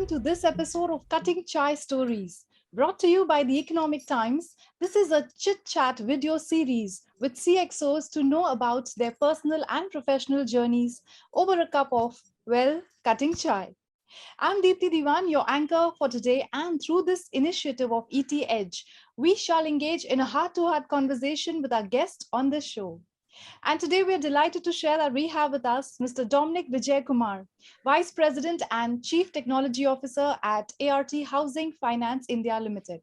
welcome to this episode of Cutting Chai Stories, brought to you by the Economic Times. This is a chit chat video series with CXOs to know about their personal and professional journeys over a cup of, well, cutting chai. I'm Deepthi Diwan, your anchor for today, and through this initiative of ET Edge, we shall engage in a heart to heart conversation with our guest on this show. And today we are delighted to share that we have with us Mr. Dominic Vijay Kumar, Vice President and Chief Technology Officer at ART Housing Finance India Limited.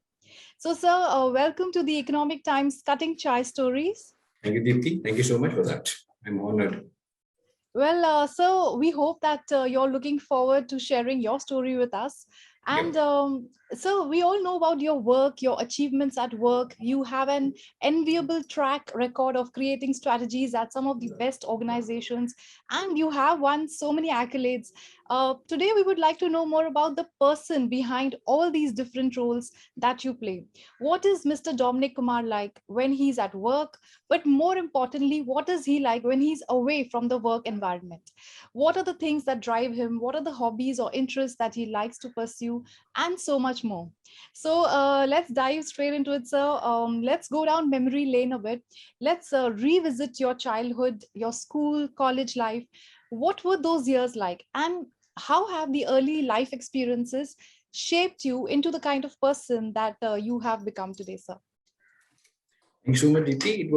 So, sir, welcome to the Economic Times Cutting Chai Stories. Thank you, Deepthi. Thank you so much for that. I'm honored. Well, so we hope that you're looking forward to sharing your story with us. And Yep. so we all know about your work, your achievements at work. You have an enviable track record of creating strategies at some of the best organizations, and you have won so many accolades. Today, we would like to know more about the person behind all these different roles that you play. What is Mr. Dominic Kumar like when he's at work? But more importantly, what is he like when he's away from the work environment? What are the things that drive him? What are the hobbies or interests that he likes to pursue? And so much more. So let's dive straight into it, sir. Let's go down memory lane a bit. Let's revisit your childhood, your school, college life. What were those years like? And how have the early life experiences shaped you into the kind of person that you have become today, sir? Thanks so much, Deepthi.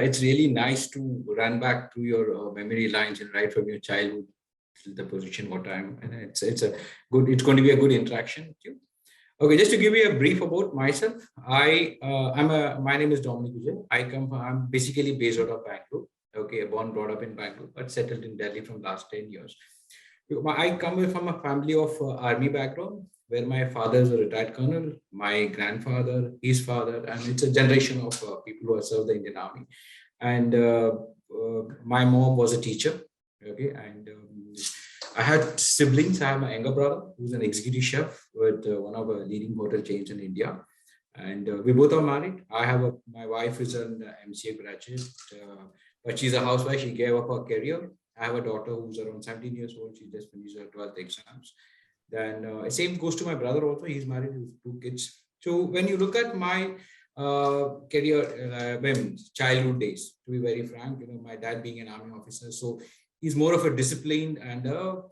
It's really nice to run back to your memory lines and right from your childhood to the position what I'm, and it's going to be a good interaction with you. Okay, just to give you a brief about myself, my name is Dominic Vijay. I'm basically based out of Bangalore. Okay, born, brought up in Bangalore, but settled in Delhi from last 10 years. I come from a family of army background, where my father is a retired colonel, my grandfather, his father, and it's a generation of people who have served the Indian Army. And my mom was a teacher. Okay, and I had siblings. I have my younger brother, who's an executive chef with one of the leading hotel chains in India. And we both are married. My wife is an MCA graduate, but she's a housewife. She gave up her career. I have a daughter who's around 17 years old. She just finished her 12th exams. Then same goes to my brother also. He's married with two kids. So when you look at my career, childhood days, to be very frank, my dad being an army officer, so he's more of a disciplined and a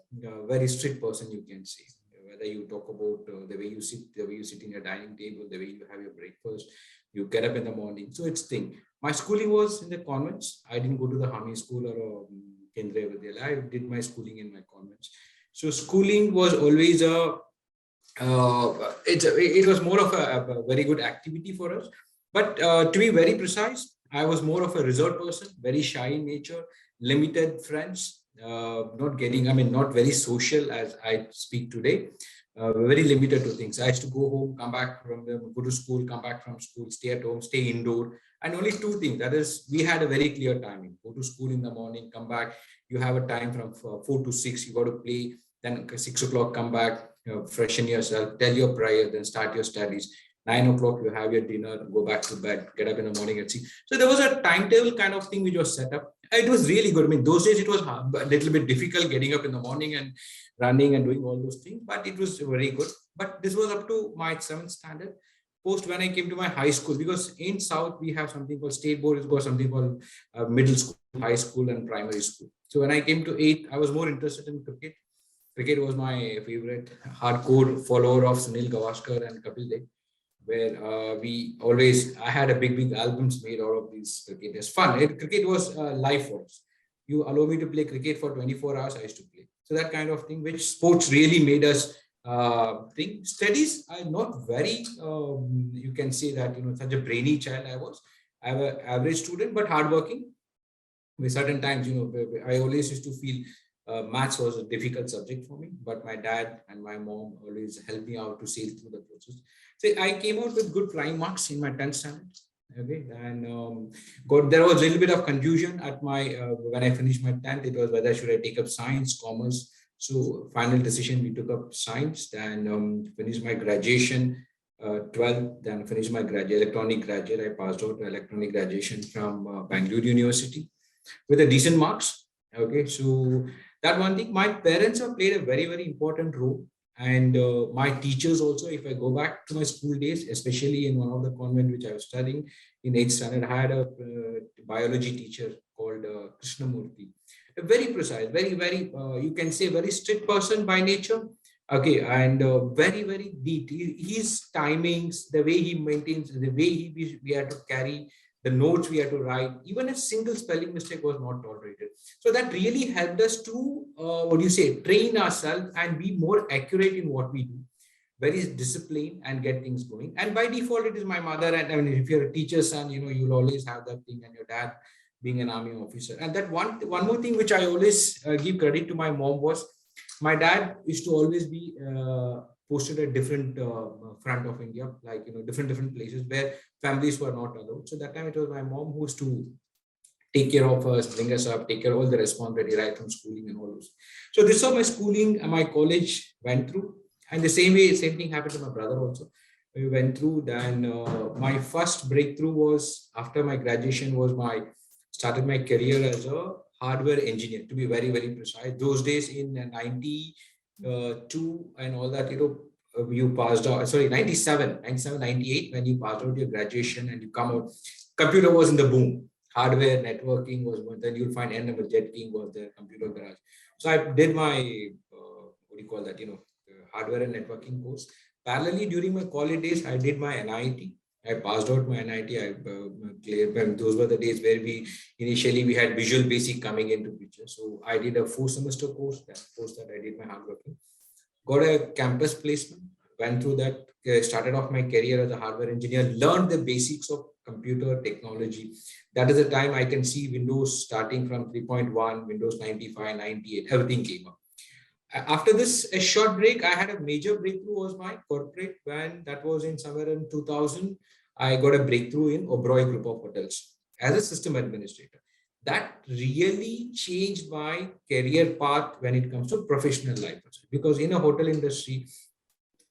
very strict person, you can say. Whether you talk about the way you sit in your dining table, the way you have your breakfast, you get up in the morning. So it's thing. My schooling was in the convents. I didn't go to the army school or Kendriya Vidyalaya. I did my schooling in my convents. So schooling was always it was more of a very good activity for us. But to be very precise, I was more of a reserved person, very shy in nature, limited friends, not very social as I speak today. Very limited to things. I used to go home, go to school, come back from school, stay at home, stay indoor. And only two things. That is, we had a very clear timing. Go to school in the morning, come back. You have a time from 4 to 6. You got to play. Then 6 o'clock, come back, freshen yourself, tell your prayer, then start your studies. 9 o'clock, you have your dinner, go back to bed, get up in the morning at 6. So there was a timetable kind of thing which was set up. It was really good. I mean, those days it was a little bit difficult getting up in the morning and running and doing all those things, but it was very good. But this was up to my 7th standard. Post when I came to my high school, because in South we have something called state board, it's got something called middle school, high school, and primary school. So when I came to 8th, I was more interested in cricket. Cricket was my favorite, hardcore follower of Sunil Gavaskar and Kapil Dev, where I had a big albums made out of these cricket. It's fun. Cricket was life for us. You allow me to play cricket for 24 hours, I used to play. So that kind of thing, which sports really made us think. Studies are not very, you can say that, such a brainy child I was. I was an average student, but hardworking. With certain times, I always used to feel maths was a difficult subject for me, but my dad and my mom always helped me out to sail through the process. So I came out with good flying marks in my 10th standard. Okay, and there was a little bit of confusion at my when I finished my 10th. It was whether should I take up science, commerce. So final decision, we took up science, then finished my graduation, 12th, then finished my electronic graduate. I passed out electronic graduation from Bangalore University with a decent marks. Okay, so that one thing, my parents have played a very, very important role. And my teachers also, if I go back to my school days, especially in one of the convent which I was studying in 8th standard, I had a biology teacher called Krishnamurti. A very precise, very, you can say very strict person by nature. Okay, and very neat. His timings, the way he maintains, the way we had to carry the notes we had to write, even a single spelling mistake was not tolerated. So that really helped us to, what do you say, train ourselves and be more accurate in what we do, very disciplined and get things going. And by default, it is my mother. And I mean, if you're a teacher's son, you'll always have that thing, and your dad being an army officer. And that one more thing which I always give credit to my mom was, my dad used to always be posted at different front of India, like different places where families were not allowed. So that time it was my mom who used to take care of us, bring us up, take care of all the responsibility right from schooling and all those. So this was my schooling and my college went through. And the same thing happened to my brother also. We went through. Then my first breakthrough was after my graduation was started my career as a hardware engineer, to be very precise. Those days in 92 and all that, you passed out, sorry, 98, when you passed out your graduation and you come out, computer was in the boom. Hardware, networking was one. Then you'll find N number, Jet King was there, computer garage. So I did my, what do you call that, hardware and networking course. Parallelly, during my college days, I did my NIT. I passed out my NIT. Those were the days where we had Visual Basic coming into picture. So I did a 4-semester course. That course that I did my hardworking. Got a campus placement. Went through that. Started off my career as a hardware engineer. Learned the basics of computer technology. That is the time I can see Windows starting from 3.1, Windows 95, 98. Everything came up. After this, a short break, I had a major breakthrough was my corporate, when that was in somewhere in 2000. I got a breakthrough in Oberoi Group of Hotels as a system administrator. That really changed my career path when it comes to professional life. Because in a hotel industry,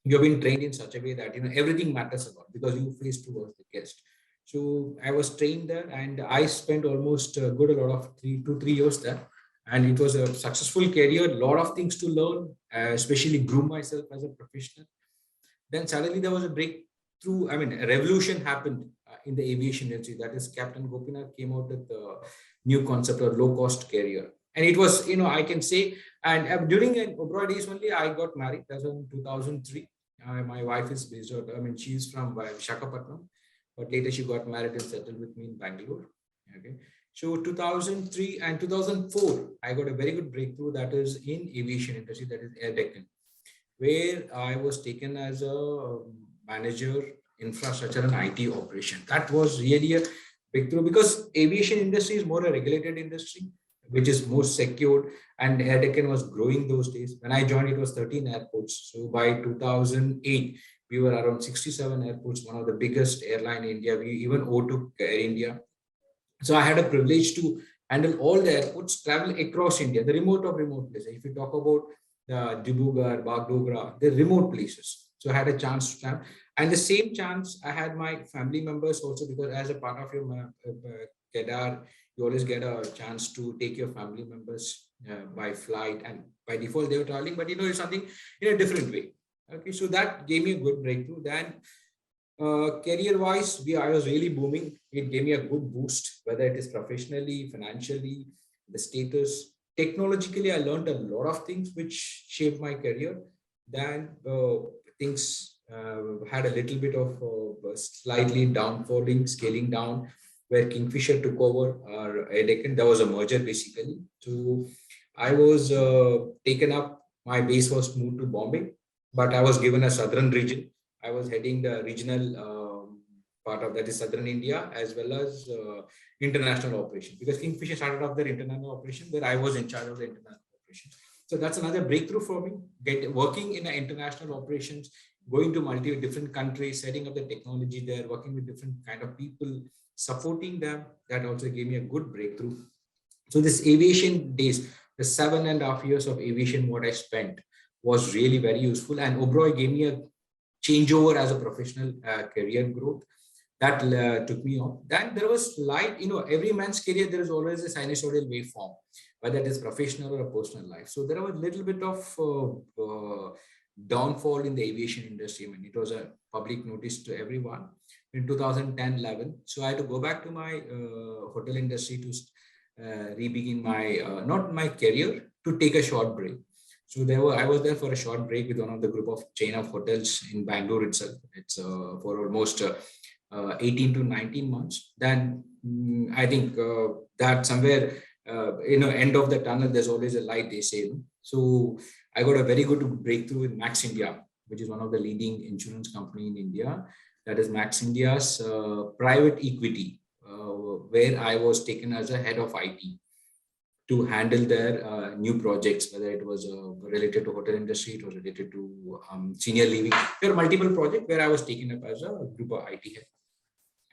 you have been trained in such a way that everything matters a lot, because you face towards the guest. So I was trained there, and I spent almost a good a lot of 3 years there. And it was a successful career, a lot of things to learn, especially groom myself as a professional. Then suddenly there was a breakthrough. I mean, a revolution happened in the aviation industry. That is, Captain Gopinath came out with the new concept of low-cost carrier. And it was, I can say, and during Oberoi days only, I got married. That was in 2003. My wife is based out, she's from Visakhapatnam, but later she got married and settled with me in Bangalore. Okay. So 2003 and 2004, I got a very good breakthrough, that is in aviation industry, that is Air Deccan, where I was taken as a manager, infrastructure and IT operation. That was really a breakthrough, because aviation industry is more a regulated industry, which is more secured, and Air Deccan was growing those days. When I joined, it was 13 airports. So by 2008, we were around 67 airports, one of the biggest airline in India. We even overtook Air India. So I had a privilege to handle all the airports, travel across India, the remote of remote places. If you talk about Dibrugarh, Bagdogra, the remote places. So I had a chance to travel. And the same chance, I had my family members also, because as a part of your Kedar, you always get a chance to take your family members by flight. And by default, they were traveling, but it's something in a different way. Okay, so that gave me a good breakthrough. Then career wise, I was really booming. It gave me a good boost, whether it is professionally, financially, the status. Technologically, I learned a lot of things which shaped my career. Then things had a little bit of slightly downfalling, scaling down, where Kingfisher took over or Edecon. There was a merger basically. So I was taken up. My base was moved to Bombay, but I was given a southern region. I was heading the regional part of that is southern India, as well as international operation, because Kingfisher started off their international operation, where I was in charge of the international operation. So that's another breakthrough for me. Working in international operations, going to multiple different countries, setting up the technology there, working with different kind of people, supporting them. That also gave me a good breakthrough. So this aviation days, the 7.5 years of aviation, what I spent was really very useful. And Oberoi gave me a changeover as a professional career growth that took me on. Then there was every man's career, there is always a sinusoidal waveform, whether it is professional or a personal life. So there was a little bit of downfall in the aviation industry. I mean, it was a public notice to everyone in 2010-11. So I had to go back to my hotel industry to re-begin my not my career, to take a short break. So I was there for a short break with one of the group of chain of hotels in Bangalore itself. It's for almost 18 to 19 months. Then I think that somewhere end of the tunnel, there's always a light, they say. So I got a very good breakthrough with Max India, which is one of the leading insurance company in India. That is Max India's private equity, where I was taken as a head of IT to handle their new projects, whether it was related to hotel industry, it was related to senior living. There are multiple projects where I was taken up as a group of IT head.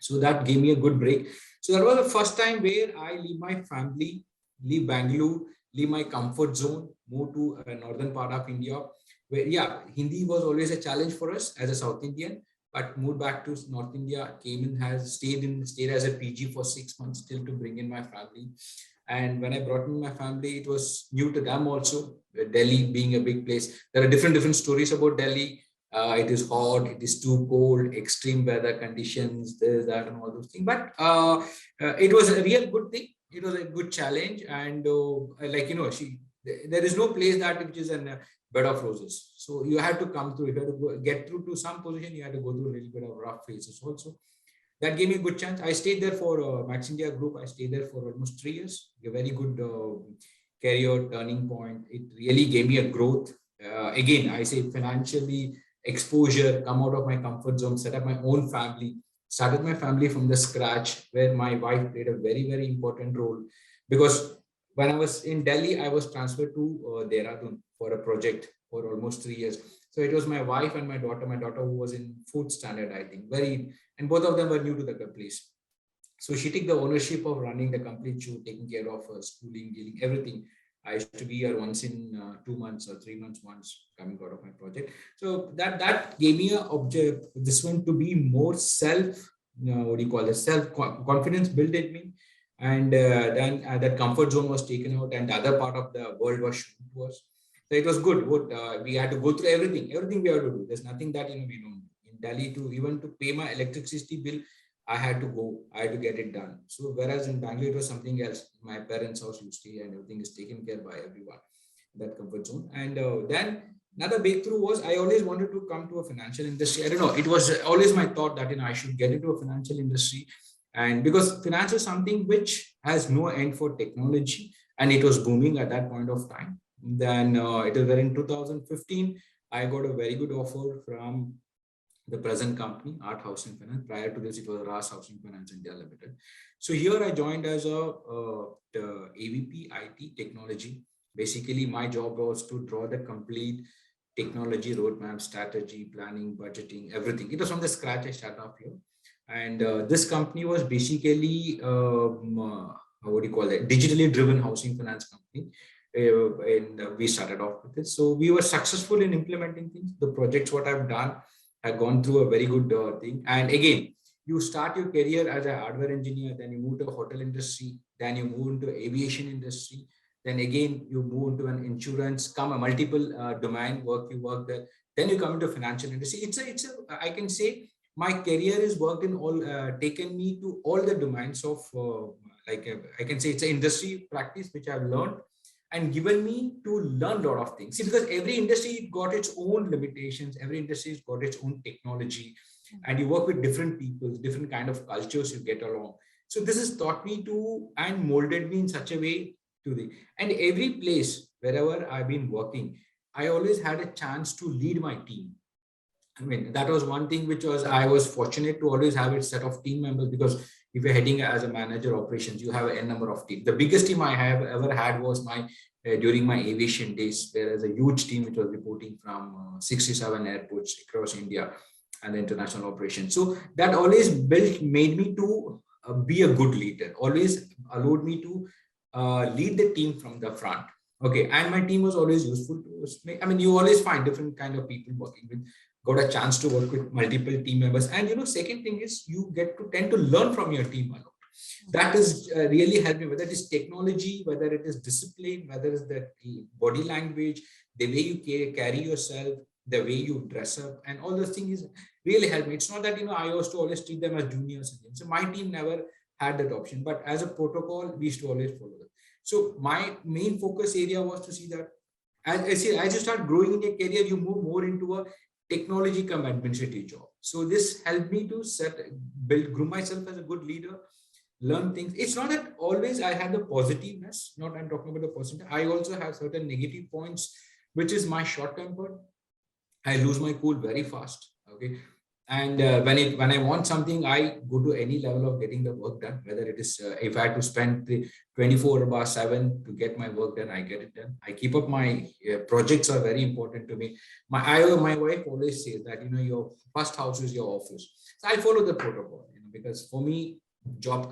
So that gave me a good break. So that was the first time where I leave my family, leave Bangalore, leave my comfort zone, move to a northern part of India, where Hindi was always a challenge for us as a South Indian, but moved back to North India, came in, has stayed as a PG for 6 months still to bring in my family. And when I brought in my family, it was new to them also. Delhi being a big place, there are different stories about Delhi. It is hot, it is too cold, extreme weather conditions, this, that, and all those things. But it was a real good thing. It was a good challenge, and there is no place that which is a bed of roses. So you have to come through. If you have to get through to some position, you have to go through a little bit of rough phases also. That gave me a good chance. I stayed there for Max India Group. I stayed there for almost 3 years. A very good career turning point. It really gave me a growth. Again, I say financially, exposure, come out of my comfort zone, set up my own family, started my family from the scratch, where my wife played a very important role. Because when I was in Delhi, I was transferred to Dehradun for a project for almost 3 years. So it was my wife and my daughter who was in fourth standard, I think, and both of them were new to the place. So she took the ownership of running the complete show, taking care of her schooling, dealing, everything. I used to be here once in 2 months or 3 months once coming out of my project. So that gave me a object, this one to be more what do you call it, self confidence built in me. And then that comfort zone was taken out and the other part of the world was shown to us. So it was good. We had to go through everything we had to do. There's nothing that we don't. In Delhi, to even to pay my electricity bill, I had to get it done. So whereas in Bangalore, it was something else. My parents' house used to stay and everything is taken care by everyone, that comfort zone. And then another breakthrough was I always wanted to come to a financial industry. I don't know. It was always my thought that I should get into a financial industry. And because finance is something which has no end for technology and it was booming at that point of time. Then it was in 2015, I got a very good offer from the present company, Art Housing Finance. Prior to this, it was RAS Housing Finance India Limited. So here I joined as the AVP IT technology. Basically, my job was to draw the complete technology roadmap, strategy, planning, budgeting, everything. It was from the scratch I started off here. And this company was basically, what do you call it, digitally driven housing finance company. And we started off with it. So we were successful in implementing things. The projects, what I've done, have gone through a very good thing. And again, you start your career as a hardware engineer, then you move to a hotel industry, then you move into aviation industry, then again you move into an insurance, come a multiple domain work, you work there, then you come into financial industry. I can say my career is worked in all, taken me to all the domains of I can say it's an industry practice which I've learned and given me to learn a lot of things. See, because every industry got its own limitations, every industry has got its own technology, and you work with different people, different kind of cultures you get along. So this has taught me to and molded me in such a way to the, and every place wherever I've been working, I always had a chance to lead my team. I mean, that was one thing which was, I was fortunate to always have a set of team members, because if you're heading as a manager operations, you have a number of teams. The biggest team I have ever had was during my aviation days, there is a huge team which was reporting from 67 airports across India and the international operations. So that always made me to be a good leader, always allowed me to lead the team from the front. Okay, and my team was always useful to us. I mean, you always find different kind of people working with, got a chance to work with multiple team members. And second thing is you get to tend to learn from your team a lot. That is really helped me, whether it is technology, whether it is discipline, whether it's the body language, the way you carry yourself, the way you dress up, and all those things really help me. It's not that, I used to always treat them as juniors again. So my team never had that option, but as a protocol, we used to always follow that. So my main focus area was to see that as you start growing in your career, you move more into a technology come administrative job. So this helped me to groom myself as a good leader, learn things. It's not that always I had the positiveness, not I'm talking about the positive. I also have certain negative points, which is my short temper. I lose my cool very fast. Okay. And when I want something, I go to any level of getting the work done. Whether it is if I had to spend the 24/7 to get my work done, I get it done. I keep up my projects are very important to me. My wife always says that your first house is your office. So I follow the protocol, because for me, work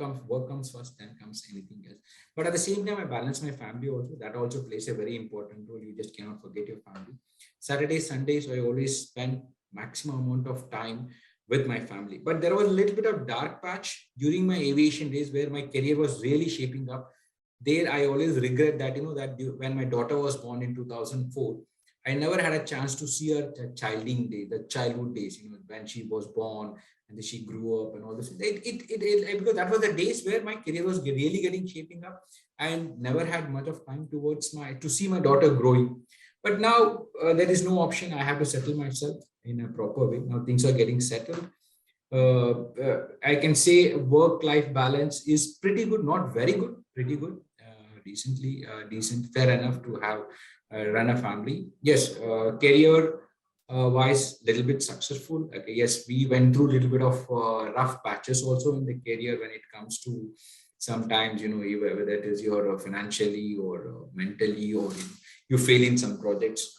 comes first, then comes anything else. But at the same time, I balance my family also. That also plays a very important role. You just cannot forget your family. Saturdays, Sundays, I always spend maximum amount of time with my family. But there was a little bit of dark patch during my aviation days where my career was really shaping up. There, I always regret that, that when my daughter was born in 2004, I never had a chance to see her the childhood days, when she was born and then she grew up and all this. Because that was the days where my career was really getting shaping up, and never had much of time to see my daughter growing. But now there is no option. I have to settle myself in a proper way. Now things are getting settled. I can say work-life balance is pretty good, not very good, pretty good, decent, fair enough to have run a family. Yes, career wise, little bit successful. Okay, yes, we went through a little bit of rough patches also in the career when it comes to sometimes, whether it is your financially or mentally, or you fail in some projects.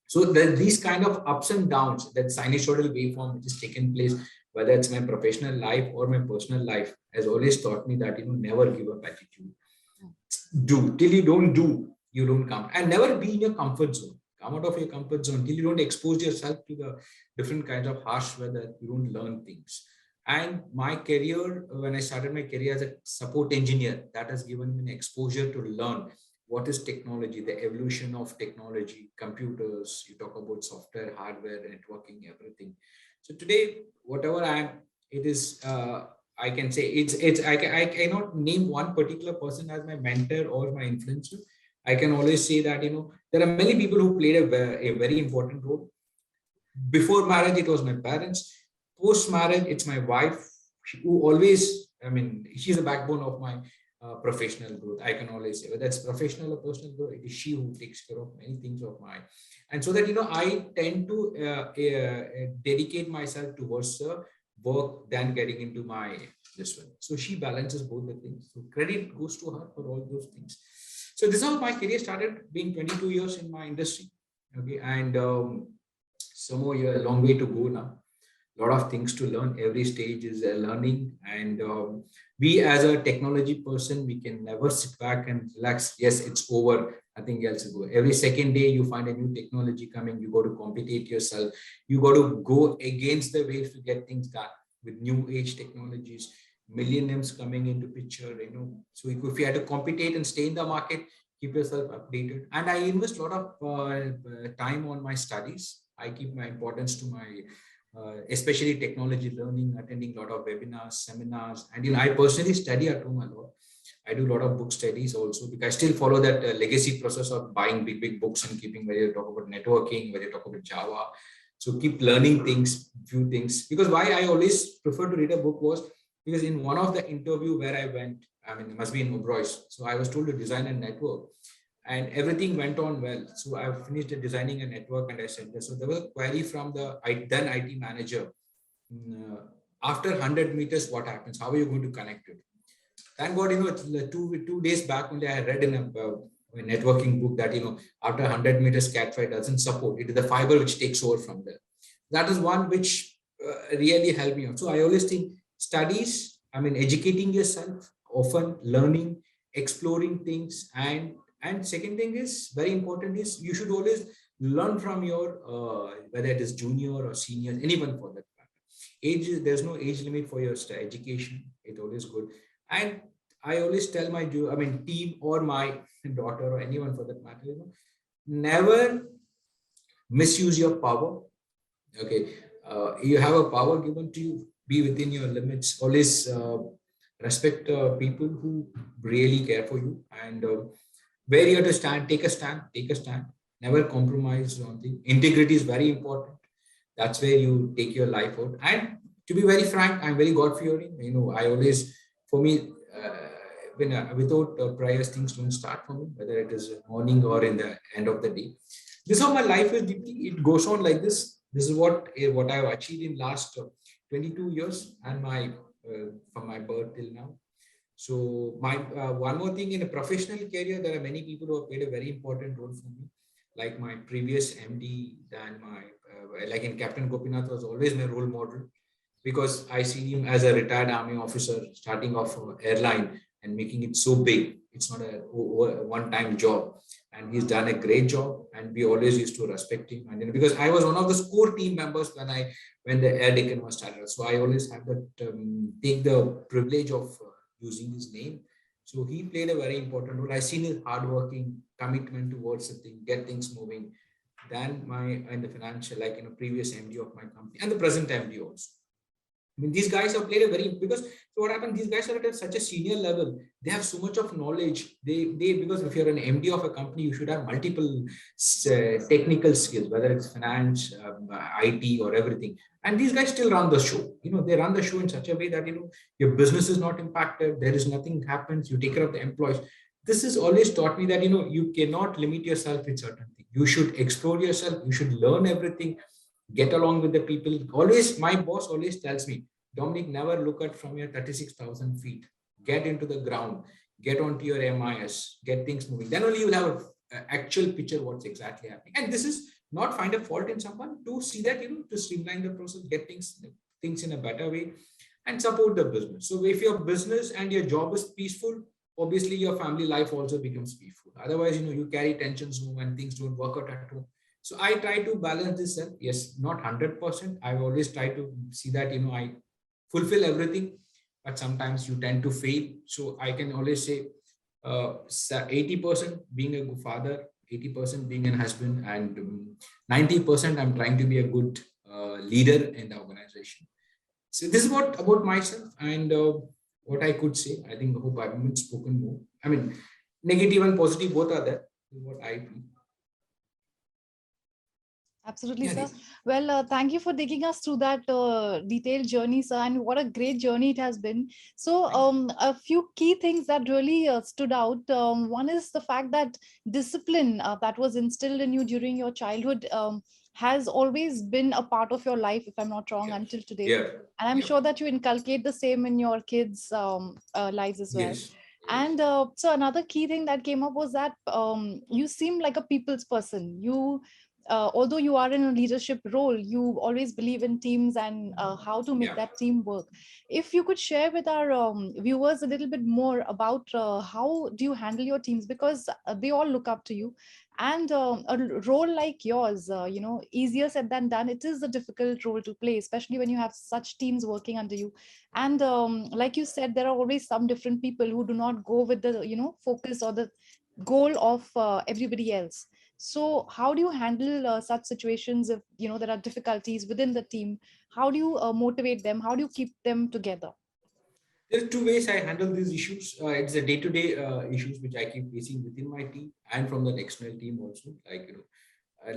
So these kind of ups and downs, that sinusoidal waveform which is taken place, whether it's my professional life or my personal life, has always taught me that never give up attitude. Do till you don't do, you don't come, and never be in your comfort zone. Come out of your comfort zone till you don't expose yourself to the different kinds of harsh weather. You don't learn things. And my career, when I started my career as a support engineer, that has given me an exposure to learn what is technology, the evolution of technology, computers. You talk about software, hardware, networking, everything. So today, whatever I am, it is. I can say I cannot name one particular person as my mentor or my influencer. I can always say that there are many people who played a very important role. Before marriage, it was my parents. Post marriage, it's my wife, who always, she's the backbone of my professional growth. I can always say whether it's professional or personal growth, it is she who takes care of many things of mine. And so that, I tend to dedicate myself towards work than getting into my this one. So she balances both the things. So credit goes to her for all those things. So this is how my career started, being 22 years in my industry. Okay, and some more year, a long way to go now. A lot of things to learn. Every stage is learning, and we as a technology person, we can never sit back and relax. Yes, it's over. Nothing else to go. Every second day, you find a new technology coming. You got to compete yourself. You got to go against the waves to get things done with new age technologies. Millenniums coming into picture. So if you had to compete and stay in the market, keep yourself updated. And I invest a lot of time on my studies. I keep my importance to my especially technology learning, attending a lot of webinars, seminars, and I personally study at home a lot. I do a lot of book studies also, because I still follow that legacy process of buying big books and keeping, whether you talk about networking, whether you talk about Java. So keep learning things, few things. Because why I always prefer to read a book was because in one of the interview where I went, it must be in Mobrois. So I was told to design a network, and everything went on well. So I finished designing a network and I sent it. So there was a query from the then IT manager. After 100 meters, what happens? How are you going to connect it? Thank God, 2 days back only I read in a networking book that, after 100 meters, Cat5 doesn't support. It is the fiber which takes over from there. That is one which really helped me out. So I always think studies, educating yourself, often learning, exploring things, and second thing is very important is you should always learn from your whether it is junior or senior, anyone for that matter. Age, there's no age limit for your education. It's always good. And I always tell my team or my daughter or anyone for that matter, never misuse your power. Okay, you have a power given to you, be within your limits. Always respect people who really care for you, and where you have to stand, take a stand. Never compromise on things. Integrity is very important. That's where you take your life out. And to be very frank, I'm very God fearing. I always, for me, when without prayers, things don't start for me, whether it is morning or in the end of the day. This is how my life is deeply. It goes on like this. This is what I've achieved in last 22 years, and my from my birth till now. So my one more thing, in a professional career, there are many people who have played a very important role for me, like my previous MD, then my like in Captain Gopinath was always my role model, because I see him as a retired army officer starting off airline and making it so big. It's not a one-time job, and he's done a great job. And we always used to respect him. And because I was one of the core team members when the air Deccan was started, so I always have that take the privilege of using his name. So he played a very important role. I seen his hardworking commitment towards the thing, get things moving. Than my in the financial, like previous MD of my company and the present MD also. I mean, these guys have played a very, because so what happened, these guys are at such a senior level. They have so much of knowledge. They because if you're an MD of a company, you should have multiple technical skills, whether it's finance, IT, or everything. And these guys still run the show. They run the show in such a way that your business is not impacted. There is nothing happens. You take care of the employees. This has always taught me that you cannot limit yourself with certain things. You should explore yourself. You should learn everything. Get along with the people. Always, my boss always tells me, Dominic, never look at from your 36,000 feet. Get into the ground. Get onto your MIS. Get things moving. Then only you'll have an actual picture what's exactly happening. And this is not find a fault in someone, to see that to streamline the process, get things in a better way, and support the business. So if your business and your job is peaceful, obviously your family life also becomes peaceful. Otherwise, you carry tensions home and things don't work out at home. So I try to balance this up. Yes, not 100%. I always try to see that, I fulfill everything, but sometimes you tend to fail. So I can always say 80% being a good father, 80% being a husband, and 90% I'm trying to be a good leader in the organization. So this is what about myself, and what I could say. I think, hope I haven't spoken more. I mean, negative and positive both are there. What I feel. Absolutely, sir. Well, thank you for taking us through that detailed journey, sir, and what a great journey it has been. So, a few key things that really stood out. One is the fact that discipline that was instilled in you during your childhood has always been a part of your life, if I'm not wrong, Yeah. until today. Yeah. And I'm sure that you inculcate the same in your kids' lives as well. Yes. And so another key thing that came up was that you seem like a people's person. Although you are in a leadership role, you always believe in teams and how to make that team work. If you could share with our viewers a little bit more about how do you handle your teams, because they all look up to you, and a role like yours, easier said than done. It is a difficult role to play, especially when you have such teams working under you. And like you said, there are always some different people who do not go with the focus or the goal of everybody else. So how do you handle such situations if there are difficulties within the team? How do you motivate them? How do you keep them together? There are two ways I handle these issues. It's the day-to-day issues which I keep facing within my team and from the external team also. Like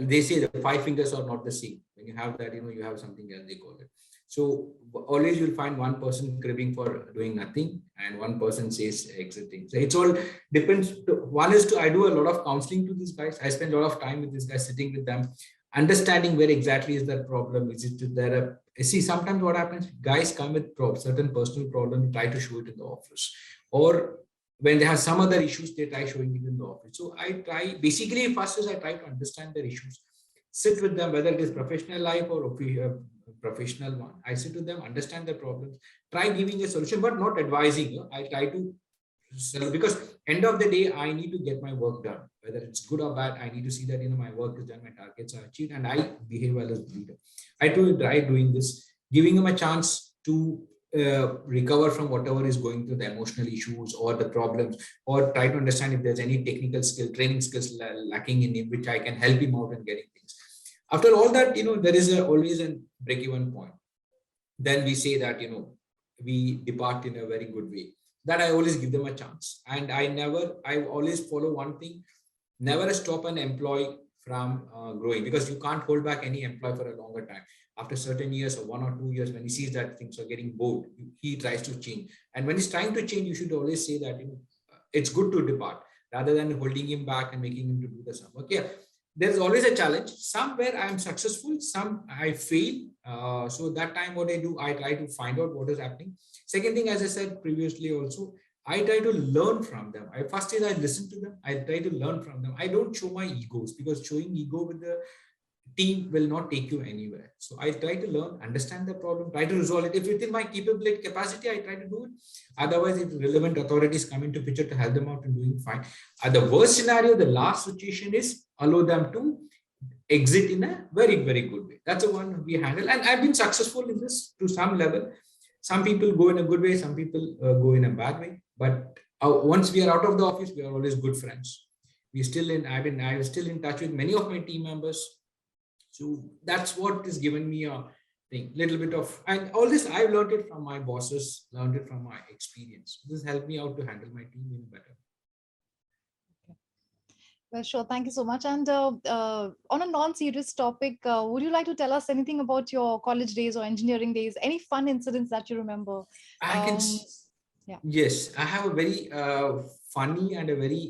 they say the five fingers are not the same. When you have that, you have something else they call it. So always you'll find one person cribbing for doing nothing and one person says exiting. So it's all depends. One is I do a lot of counseling to these guys. I spend a lot of time with these guys, sitting with them, understanding where exactly is that problem. Is it there? See, sometimes what happens, guys come with certain personal problem, try to show it in the office, or when they have some other issues, they try showing it in the office. So I try, basically first is I try to understand their issues, sit with them, whether it is professional life or professional one. I sit with them, understand their problems, try giving a solution, but not advising. I try to, because end of the day, I need to get my work done, whether it's good or bad. I need to see that my work is done, my targets are achieved, and I behave well as a leader. I try doing this, giving them a chance to recover from whatever is going through the emotional issues or the problems, or try to understand if there's any technical skill, training skills lacking in him, which I can help him out in getting things. After all that, there is always a break-even point. Then we say that, we depart in a very good way. That I always give them a chance. And I always follow one thing: never stop an employee from growing, because you can't hold back any employee for a longer time. After certain years or 1 or 2 years, when he sees that things are getting bored, he tries to change. And when he's trying to change, you should always say that, it's good to depart, rather than holding him back and making him to do the same work. Yeah, there's always a challenge. Somewhere I am successful, some I fail. So that time, what I do, I try to find out what is happening. Second thing, as I said previously also, I try to learn from them. First is I listen to them. I try to learn from them. I don't show my egos, because showing ego with the team will not take you anywhere. So I try to learn, understand the problem, try to resolve it. If within my capability capacity, I try to do it. Otherwise, if relevant authorities come into picture to help them out and doing fine. At the worst scenario, the last situation is allow them to exit in a very, very good way. That's the one we handle. And I've been successful in this to some level. Some people go in a good way, some people go in a bad way. But once we are out of the office, we are always good friends. I'm still in touch with many of my team members. So that's what is given me a thing, little bit of, and all this I've learned it from my bosses, learned it from my experience. This helped me out to handle my team in better. Well, sure. Thank you so much. And on a non-serious topic, would you like to tell us anything about your college days or engineering days? Any fun incidents that you remember? I can, Yeah. yes, I have a very funny and a very,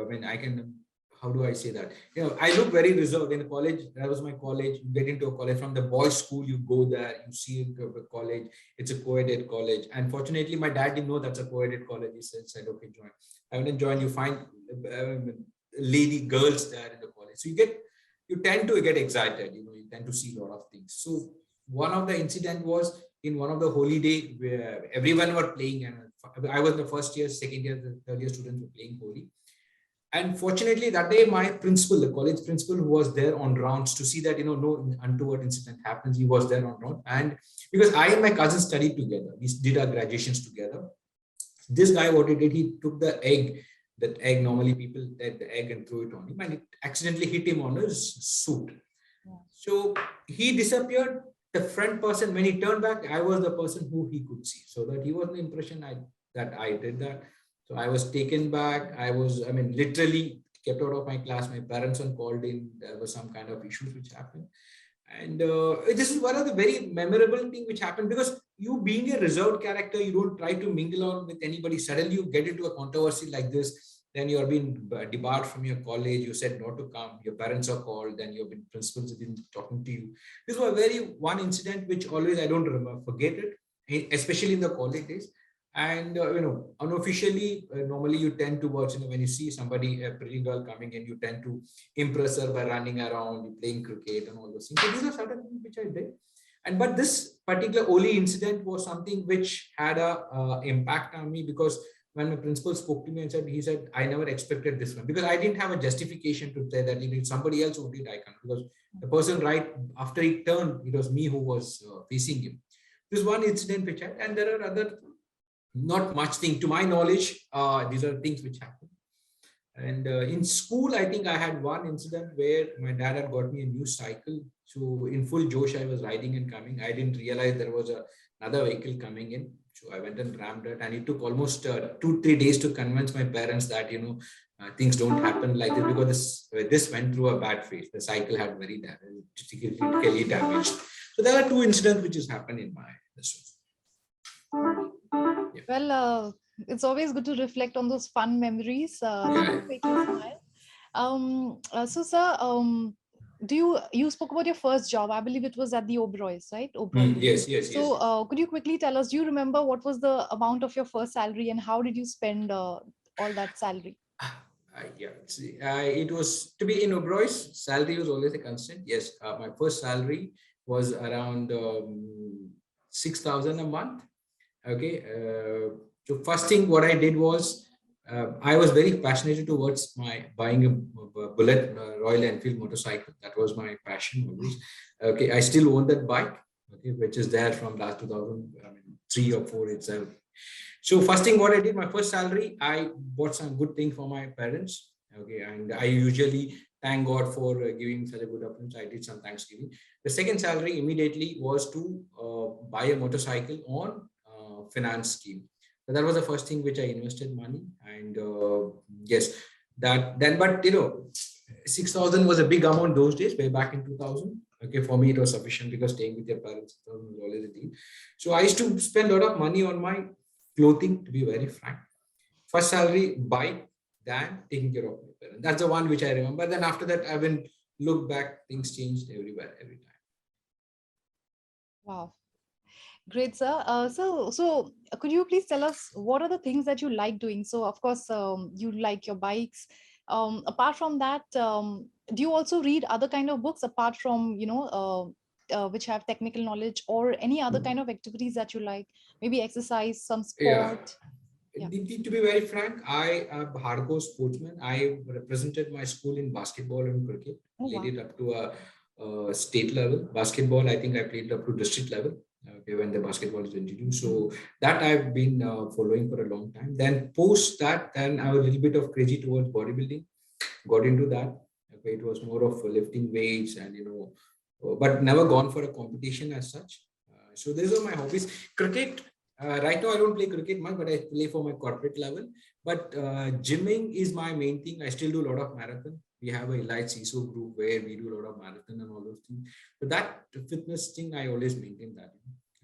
when I can, how do I say that? I look very reserved in college. That was my college. You get into a college from the boys' school, you go there, you see the college. It's a co-ed college. Unfortunately, my dad didn't know that's a co-ed college. He said, okay, join. I went and joined. You find lady girls there in the college. So you tend to get excited. You tend to see a lot of things. So one of the incident was in one of the holiday where everyone were playing, and I was the first year, second year, the third year students were playing holy. And fortunately, that day, my principal, the college principal, who was there on rounds to see that, no untoward incident happens, he was there on round. And because I and my cousin studied together, we did our graduations together. This guy, what he did, he took the egg. That egg, normally people take the egg and throw it on him, and it accidentally hit him on his suit. Yeah. So he disappeared. The front person, when he turned back, I was the person who he could see. So that he was the impression that I did that. So I was taken back. Literally kept out of my class. My parents were called in. There was some kind of issues which happened. And this is one of the very memorable thing which happened, because you being a reserved character, you don't try to mingle on with anybody. Suddenly you get into a controversy like this, then you are being debarred from your college. You said not to come. Your parents are called. Then your principals have been talking to you. This was one incident which always I don't remember, forget it, especially in the college days. And unofficially, normally you tend to watch, when you see somebody, a pretty girl coming in, you tend to impress her by running around, playing cricket and all those things. So these are certain things which I did. But this particular Oli incident was something which had a impact on me, because when my principal spoke to me and he said, I never expected this one, because I didn't have a justification to say that if somebody else who did, I can't, because the person right after he turned, it was me who was facing him. This one incident which had, and there are other not much thing to my knowledge. These are things which happen. And in school, I think I had one incident where my dad had got me a new cycle. So in full Josh, I was riding and coming. I didn't realize there was another vehicle coming in. So I went and rammed it, and it took almost 2-3 days to convince my parents that, things don't happen like this, because this went through a bad phase. The cycle had very critically damaged. So there are two incidents which has happened in my business. Yeah. Well, it's always good to reflect on those fun memories that make you smile. So, sir, you spoke about your first job? I believe it was at the Oberoi's, right? Yes. So, could you quickly tell us? Do you remember what was the amount of your first salary, and how did you spend all that salary? It was to be in Oberoi's. Salary was always a constant. Yes, my first salary was around 6,000 a month. Okay. So first thing what I did was I was very passionate towards buying a Bullet Royal Enfield motorcycle. That was my passion always. Okay, I still own that bike. Okay, which is there from last 2003 or 4 itself. So first thing what I did, my first salary, I bought some good thing for my parents. Okay, and I usually thank God for giving such a good opportunity. I did some Thanksgiving. The second salary immediately was to buy a motorcycle on finance scheme. So that was the first thing which I invested money. And yes, that then, but 6,000 was a big amount those days, way back in 2000. Okay, for me it was sufficient because staying with your parents was always a deal. So I used to spend a lot of money on my clothing, to be very frank. First salary, buy, then taking care of my parents. That's the one which I remember. Then after that, I haven't looked back. Things changed everywhere, every time. Wow. Great, sir. So could you please tell us what are the things that you like doing? So, of course, you like your bikes. Apart from that, do you also read other kind of books apart from, which have technical knowledge, or any other kind of activities that you like? Maybe exercise, some Yeah. sport. Yeah. To be very frank, I am a hardcore sportsman. I represented my school in basketball and cricket, Oh, played wow. it up to a state level. Basketball, I think I played up to district level. Okay, when the basketball is introduced. So that I've been following for a long time. Then post that, then I was a little bit of crazy towards bodybuilding. Got into that. Okay, it was more of lifting weights and but never gone for a competition as such. So these are my hobbies. Cricket. Right now, I don't play cricket much, but I play for my corporate level. But gymming is my main thing. I still do a lot of marathon. We have a elite CISO group where we do a lot of marathon and all those things. But that fitness thing, I always maintain that.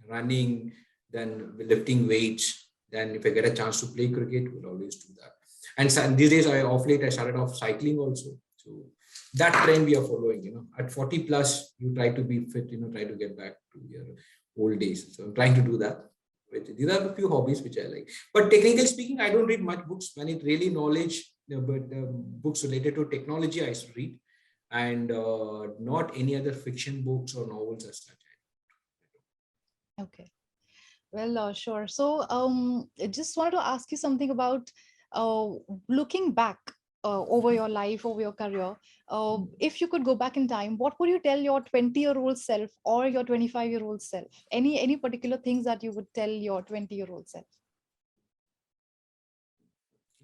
Running, then lifting weights. Then if I get a chance to play cricket, we'll always do that. And these days, off late, I started off cycling also. So that trend we are following. At 40 plus, you try to be fit. Try to get back to your old days. So I'm trying to do that. These are a few hobbies which I like. But technically speaking, I don't read much books. When it really knowledge, but books related to technology, I used to read, and not any other fiction books or novels as such. Okay. Well, sure. So, I just wanted to ask you something about uh, looking back over your life, over your career. If you could go back in time, what would you tell your 20-year-old self or your 25-year-old self? Any particular things that you would tell your 20-year-old self?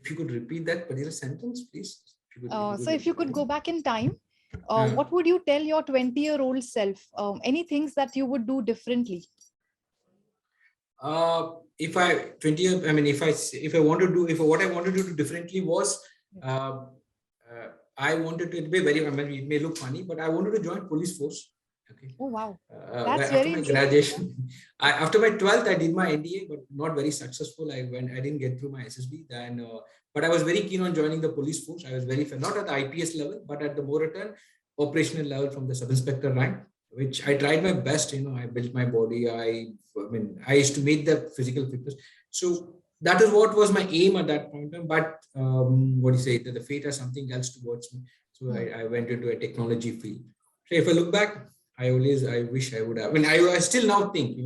If you could repeat that particular sentence, please. So, if you could go back in time, Uh, what would you tell your 20-year-old self? Any things that you would do differently? if I 20 years, I mean, if I want to do, if what I wanted to do differently was, uh, I wanted to, it may very, I mean, it may look funny, but I wanted to join police force. Okay. Oh, wow. That's After very my interesting. graduation, after my 12th, I did my NDA, but not very successful. I didn't get through my SSB. Then, but I was very keen on joining the police force. I was very, not at the IPS level, but at the more return operational level from the sub-inspector rank, which I tried my best. I built my body. I used to make the physical fitness. So that is what was my aim at that point. But what do you say? That the fate has something else towards me. So I went into a technology field. So if I look back, I wish I would have. I mean, I still now think,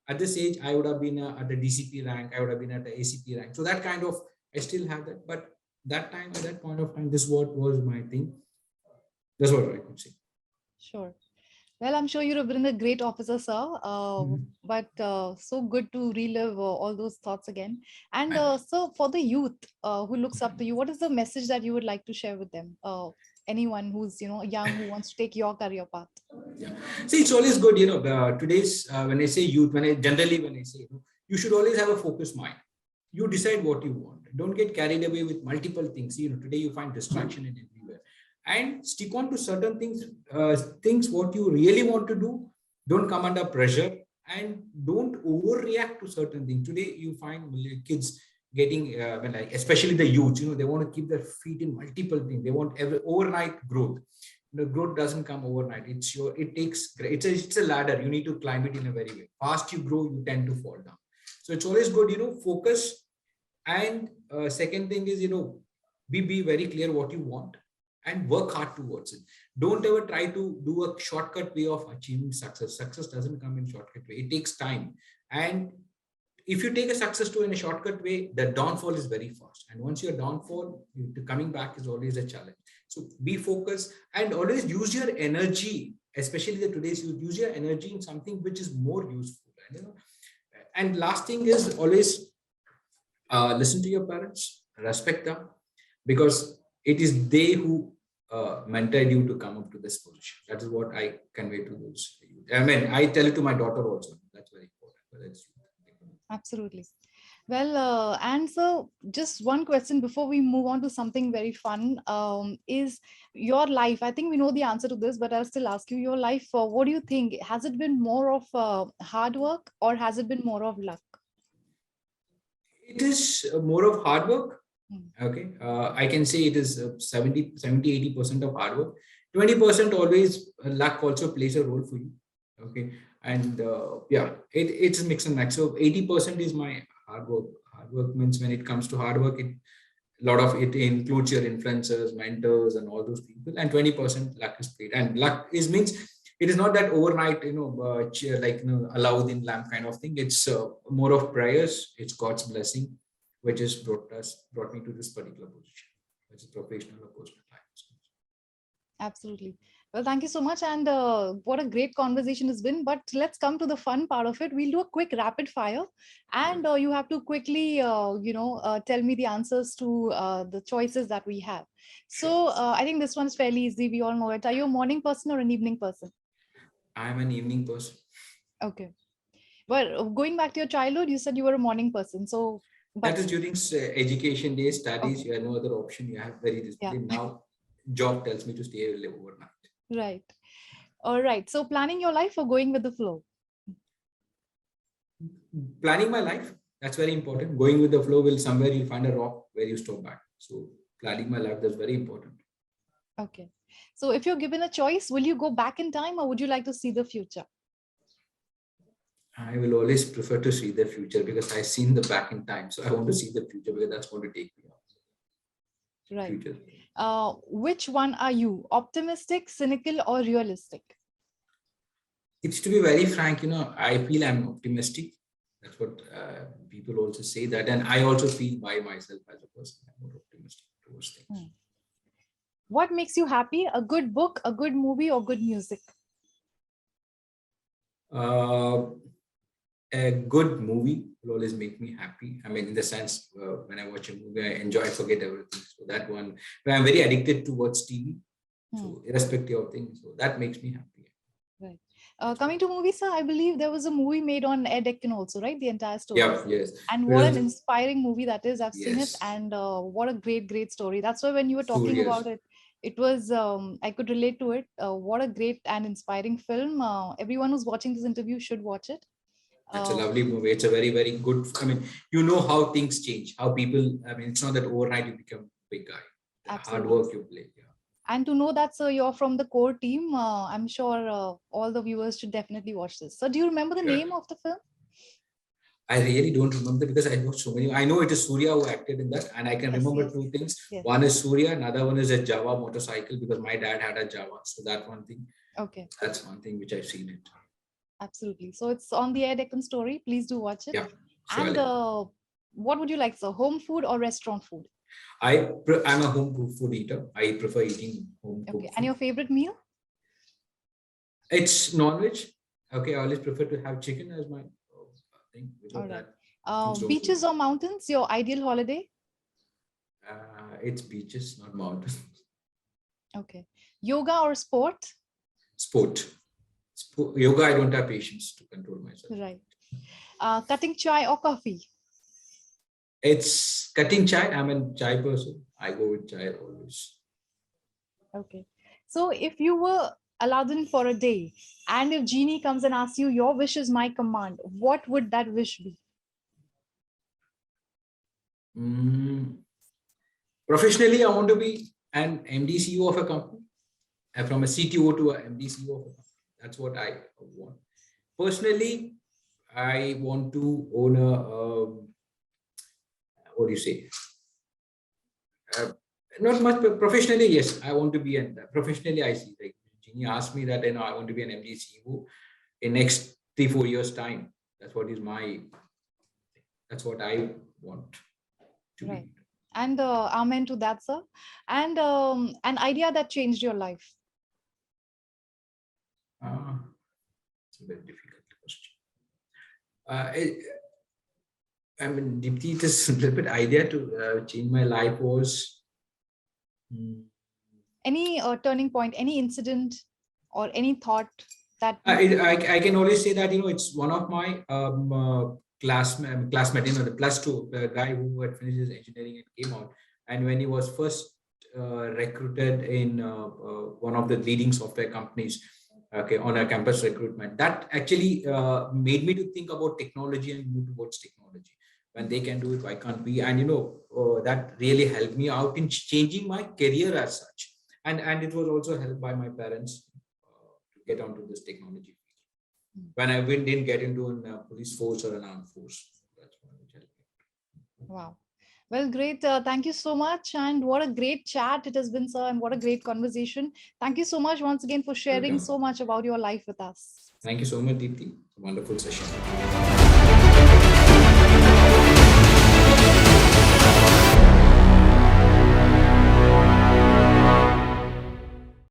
at this age, I would have been at the DCP rank. I would have been at the ACP rank. So that kind of, I still have that. But that time, at that point of time, this what was my thing. That's what I could say. Sure. Well, I'm sure you've been a great officer, sir. But so good to relive all those thoughts again. And so, for the youth who looks up to you, what is the message that you would like to share with them? Anyone who's young who wants to take your career path. Yeah. See, it's always good, today's when I say youth, when I say, you should always have a focused mind. You decide what you want. Don't get carried away with multiple things. Today you find distraction in everywhere, and stick on to certain things. Things what you really want to do. Don't come under pressure, and don't overreact to certain things. Today you find kids getting, especially the youth. They want to keep their feet in multiple things. They want every overnight growth. The growth doesn't come overnight. It's a ladder. You need to climb it in a very way. Fast you grow, you tend to fall down. So it's always good, focus. And second thing is, be very clear what you want and work hard towards it. Don't ever try to do a shortcut way of achieving success. Success doesn't come in shortcut way. It takes time. And if you take a success to in a shortcut way, the downfall is very fast. And once you're downfall, coming back is always a challenge. So be focused and always use your energy, especially the today's youth, use your energy in something which is more useful. And last thing is always listen to your parents, respect them, because it is they who mentored you to come up to this position. That is what I convey to those. I mean, I tell it to my daughter also. That's very important. But it's, Absolutely. Well, and so just one question before we move on to something very fun, is your life. I think we know the answer to this, but I'll still ask you your life. What do you think? Has it been more of hard work or has it been more of luck? it is more of hard work. Hmm. Okay. I can say it is 80% of hard work. 20% always luck also plays a role for you. Okay. And yeah, it's a mix and match. So 80% is my hard work. Hard work means when it comes to hard work, a lot of it includes your influencers, mentors, and all those people. And 20% luck is played. And luck is means it is not that overnight, like Alauddin lamp kind of thing. It's more of prayers. It's God's blessing, which has brought me to this particular position, which is professional or personal life. Absolutely. Well, thank you so much. And what a great conversation has been. But let's come to the fun part of it. We'll do a quick rapid fire. And you have to quickly, tell me the answers to the choices that we have. So I think this one's fairly easy. We all know it. Are you a morning person or an evening person? I'm an evening person. Okay. Well, going back to your childhood, you said you were a morning person. So, but That is during education days, studies. okay. You have no other option. You have very Yeah, disciplined. Now, job tells me to stay overnight. right. All right. So planning your life or going with the flow? Planning my life, that's very important. Going with the flow will somewhere you'll find a rock where you stop back. So planning my life, that's very important. Okay. So if you're given a choice, will you go back in time or would you like to see the future? I will always prefer to see the future because I've seen the back in time. So I want to see the future because that's going to take me out. Right. Future. Which one are you? Optimistic, cynical, or realistic? It's to be very frank, I feel I'm optimistic. That's what people also say that. And I also feel by myself as a person, I'm more optimistic towards things. What makes you happy? A good book, a good movie, or good music? A good movie will always make me happy. I mean, in the sense, when I watch a movie, I enjoy, I forget everything. So that one, but I'm very addicted to watch TV. So irrespective of things, so that makes me happy. Right. Coming to movies, sir, I believe there was a movie made on Air Deccan also, right? The entire story. Yeah, yes. And what an inspiring movie that is. I've seen it, Yes. and what a great story. That's why when you were talking Surya's. about it, it was I could relate to it. What a great and inspiring film. Everyone who's watching this interview should watch it. It's a lovely movie. It's a very good. I mean, how things change, how people. I mean, it's not that overnight you become a big guy. The hard work you play. Yeah. And to know that, sir, you're from the core team, I'm sure all the viewers should definitely watch this. So, do you remember the name of the film? I really don't remember because I watched so many. I know it is Surya who acted in that, and I can remember two things. Yes. One is Surya, another one is a Java motorcycle because my dad had a Java. So that one thing. Okay. That's one thing which I've seen it. Absolutely. So it's on the Air Deccan story. Please do watch it. Yeah. Surely. And what would you like, sir? Home food or restaurant food? I'm a home food eater. I prefer eating home cooked food. And your favorite meal? It's non-veg. Okay, I always prefer to have chicken as my thing. All right. Beaches or mountains? Your ideal holiday? It's beaches, not mountains. Okay. Yoga or sport? Sport. Yoga, I don't have patience to control myself. Right. Cutting chai or coffee? It's cutting chai. I'm a chai person. I go with chai always. Okay. So if you were Aladdin for a day, and if Genie comes and asks you, your wish is my command, what would that wish be? Professionally, I want to be an MD CEO of a company. From a CTO to an MD CEO of a company. That's what I want. Personally, I want to own a, what do you say? Not much, but professionally, yes, I want to be professionally, I see, like Genie asked me that, I want to be an MD CEO in next 3-4 years time. That's what I want to be. And amen to that, sir. And an idea that changed your life. It's a very difficult question. I mean, Deepti, this little bit idea to change my life was any turning point, any incident, or any thought that I can only say that, it's one of my classmate, the plus two, the guy who had finished his engineering and came out. And when he was first recruited in one of the leading software companies, okay, on a campus recruitment, that actually made me to think about technology and move towards technology. When they can do it, why can't we? And that really helped me out in changing my career as such. And it was also helped by my parents to get onto this technology when I didn't get into a police force or an armed force. That's why it helped me. wow. Well, great. Thank you so much. And what a great chat it has been, sir. And what a great conversation. Thank you so much once again for sharing Welcome. so much about your life with us. Thank you so much, Deepthi. Wonderful session.